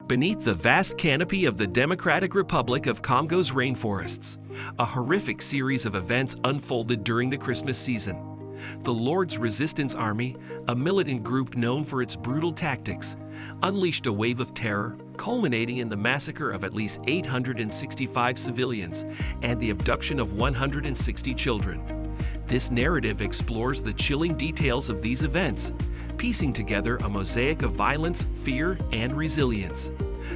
Beneath the vast canopy of the Democratic Republic of Congo's rainforests, a horrific series of events unfolded during the Christmas season. The Lord's Resistance Army, a militant group known for its brutal tactics, unleashed a wave of terror, culminating in the massacre of at least 865 civilians and the abduction of 160 children. This narrative explores the chilling details of these events, piecing together a mosaic of violence, fear, and resilience.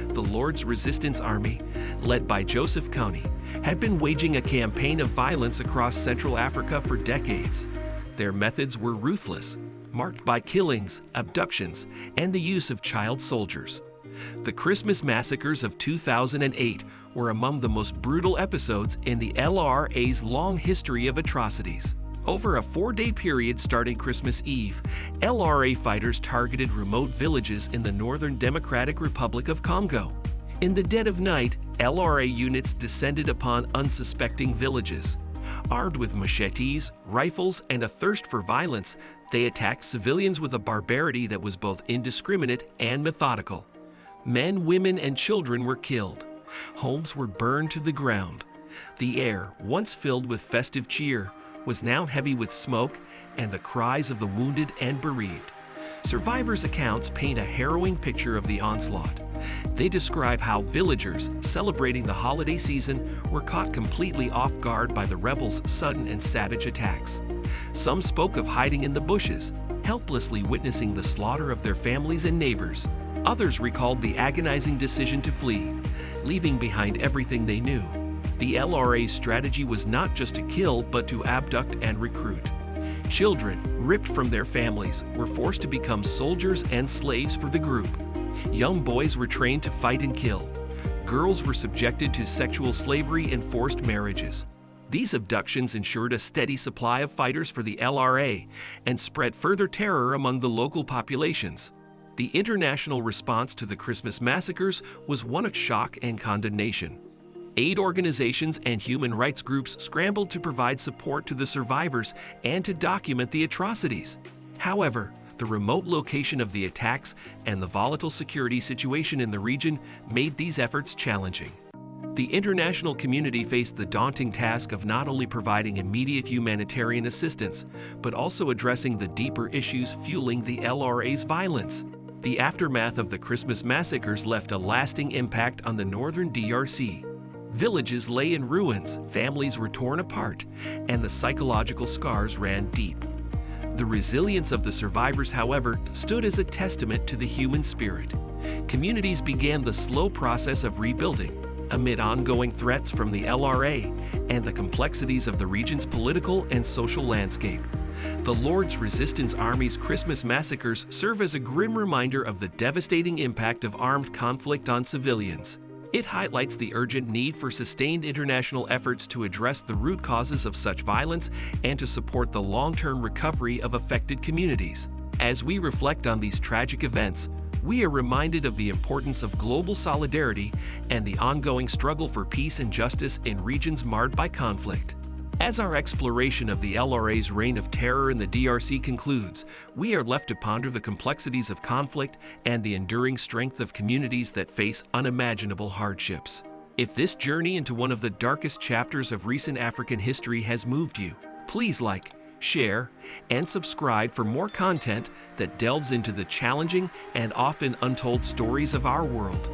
The Lord's Resistance Army, led by Joseph Kony, had been waging a campaign of violence across Central Africa for decades. Their methods were ruthless, marked by killings, abductions, and the use of child soldiers. The Christmas massacres of 2008 were among the most brutal episodes in the LRA's long history of atrocities. Over a 4-day period starting Christmas Eve, LRA fighters targeted remote villages in the Northern Democratic Republic of Congo. In the dead of night, LRA units descended upon unsuspecting villages. Armed with machetes, rifles, and a thirst for violence, they attacked civilians with a barbarity that was both indiscriminate and methodical. Men, women, and children were killed. Homes were burned to the ground. The air, once filled with festive cheer, was now heavy with smoke and the cries of the wounded and bereaved. Survivors' accounts paint a harrowing picture of the onslaught. They describe how villagers celebrating the holiday season were caught completely off guard by the rebels' sudden and savage attacks. Some spoke of hiding in the bushes, helplessly witnessing the slaughter of their families and neighbors. Others recalled the agonizing decision to flee, leaving behind everything they knew. The LRA's strategy was not just to kill, but to abduct and recruit. Children, ripped from their families, were forced to become soldiers and slaves for the group. Young boys were trained to fight and kill. Girls were subjected to sexual slavery and forced marriages. These abductions ensured a steady supply of fighters for the LRA and spread further terror among the local populations. The international response to the Christmas massacres was one of shock and condemnation. Aid organizations and human rights groups scrambled to provide support to the survivors and to document the atrocities. However, the remote location of the attacks and the volatile security situation in the region made these efforts challenging. The international community faced the daunting task of not only providing immediate humanitarian assistance, but also addressing the deeper issues fueling the LRA's violence. The aftermath of the Christmas massacres left a lasting impact on the northern DRC. Villages lay in ruins, families were torn apart, and the psychological scars ran deep. The resilience of the survivors, however, stood as a testament to the human spirit. Communities began the slow process of rebuilding, amid ongoing threats from the LRA and the complexities of the region's political and social landscape. The Lord's Resistance Army's Christmas massacres serve as a grim reminder of the devastating impact of armed conflict on civilians. It highlights the urgent need for sustained international efforts to address the root causes of such violence and to support the long-term recovery of affected communities. As we reflect on these tragic events, we are reminded of the importance of global solidarity and the ongoing struggle for peace and justice in regions marred by conflict. As our exploration of the LRA's reign of terror in the DRC concludes, we are left to ponder the complexities of conflict and the enduring strength of communities that face unimaginable hardships. If this journey into one of the darkest chapters of recent African history has moved you, please like, share, and subscribe for more content that delves into the challenging and often untold stories of our world.